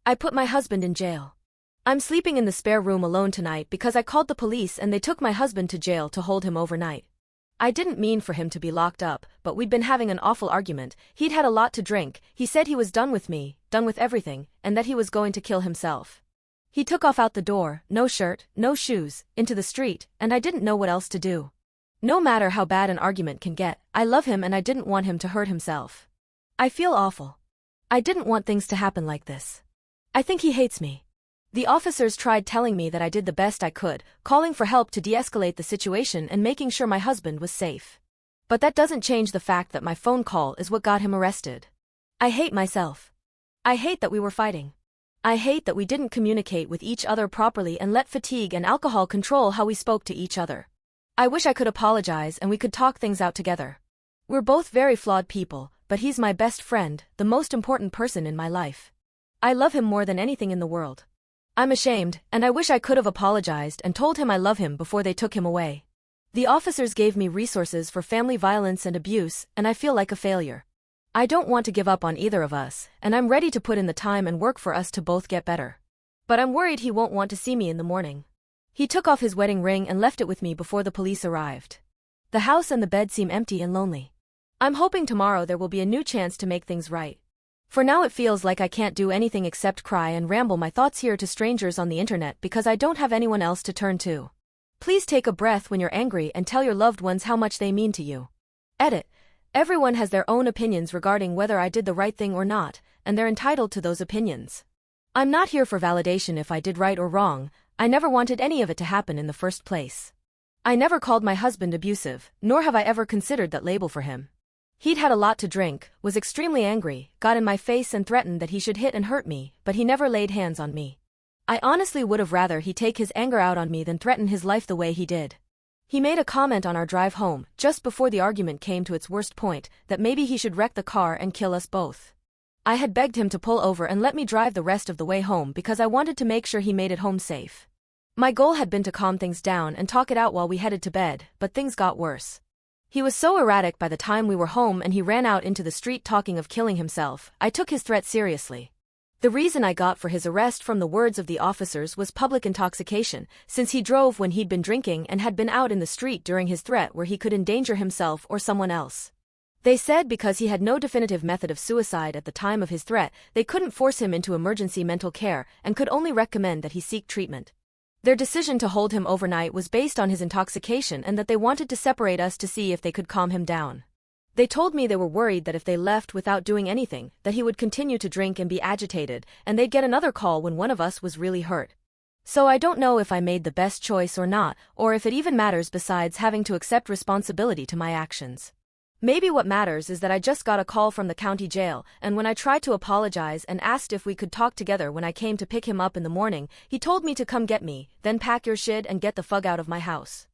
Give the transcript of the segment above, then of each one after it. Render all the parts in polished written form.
I put my husband in jail. I'm sleeping in the spare room alone tonight because I called the police and they took my husband to jail to hold him overnight. I didn't mean for him to be locked up, but we'd been having an awful argument. He'd had a lot to drink, he said he was done with me, done with everything, and that he was going to kill himself. He took off out the door, no shirt, no shoes, into the street, and I didn't know what else to do. No matter how bad an argument can get, I love him and I didn't want him to hurt himself. I feel awful. I didn't want things to happen like this. I think he hates me. The officers tried telling me that I did the best I could, calling for help to de-escalate the situation and making sure my husband was safe. But that doesn't change the fact that my phone call is what got him arrested. I hate myself. I hate that we were fighting. I hate that we didn't communicate with each other properly and let fatigue and alcohol control how we spoke to each other. I wish I could apologize and we could talk things out together. We're both very flawed people, but he's my best friend, the most important person in my life. I love him more than anything in the world. I'm ashamed, and I wish I could have apologized and told him I love him before they took him away. The officers gave me resources for family violence and abuse, and I feel like a failure. I don't want to give up on either of us, and I'm ready to put in the time and work for us to both get better. But I'm worried he won't want to see me in the morning. He took off his wedding ring and left it with me before the police arrived. The house and the bed seem empty and lonely. I'm hoping tomorrow there will be a new chance to make things right. For now it feels like I can't do anything except cry and ramble my thoughts here to strangers on the internet because I don't have anyone else to turn to. Please take a breath when you're angry and tell your loved ones how much they mean to you. Edit. Everyone has their own opinions regarding whether I did the right thing or not, and they're entitled to those opinions. I'm not here for validation if I did right or wrong. I never wanted any of it to happen in the first place. I never called my husband abusive, nor have I ever considered that label for him. He'd had a lot to drink, was extremely angry, got in my face and threatened that he should hit and hurt me, but he never laid hands on me. I honestly would have rather he take his anger out on me than threaten his life the way he did. He made a comment on our drive home, just before the argument came to its worst point, that maybe he should wreck the car and kill us both. I had begged him to pull over and let me drive the rest of the way home because I wanted to make sure he made it home safe. My goal had been to calm things down and talk it out while we headed to bed, but things got worse. He was so erratic by the time we were home and he ran out into the street talking of killing himself. I took his threat seriously. The reason I got for his arrest from the words of the officers was public intoxication, since he drove when he'd been drinking and had been out in the street during his threat where he could endanger himself or someone else. They said because he had no definitive method of suicide at the time of his threat, they couldn't force him into emergency mental care and could only recommend that he seek treatment. Their decision to hold him overnight was based on his intoxication and that they wanted to separate us to see if they could calm him down. They told me they were worried that if they left without doing anything, that he would continue to drink and be agitated, and they'd get another call when one of us was really hurt. So I don't know if I made the best choice or not, or if it even matters besides having to accept responsibility to my actions. Maybe what matters is that I just got a call from the county jail, and when I tried to apologize and asked if we could talk together when I came to pick him up in the morning, he told me to come get me, then pack your shit and get the fuck out of my house.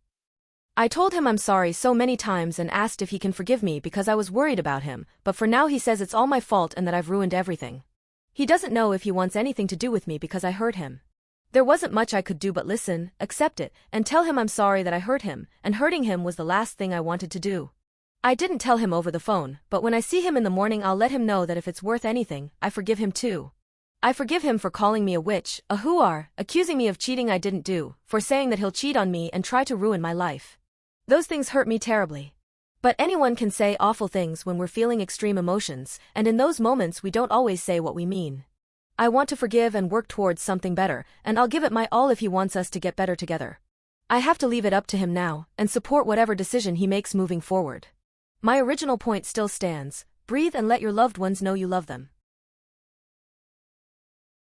I told him I'm sorry so many times and asked if he can forgive me because I was worried about him, but for now he says it's all my fault and that I've ruined everything. He doesn't know if he wants anything to do with me because I hurt him. There wasn't much I could do but listen, accept it, and tell him I'm sorry that I hurt him, and hurting him was the last thing I wanted to do. I didn't tell him over the phone, but when I see him in the morning I'll let him know that if it's worth anything, I forgive him too. I forgive him for calling me a witch, a whore, accusing me of cheating I didn't do, for saying that he'll cheat on me and try to ruin my life. Those things hurt me terribly. But anyone can say awful things when we're feeling extreme emotions, and in those moments we don't always say what we mean. I want to forgive and work towards something better, and I'll give it my all if he wants us to get better together. I have to leave it up to him now, and support whatever decision he makes moving forward. My original point still stands: breathe and let your loved ones know you love them.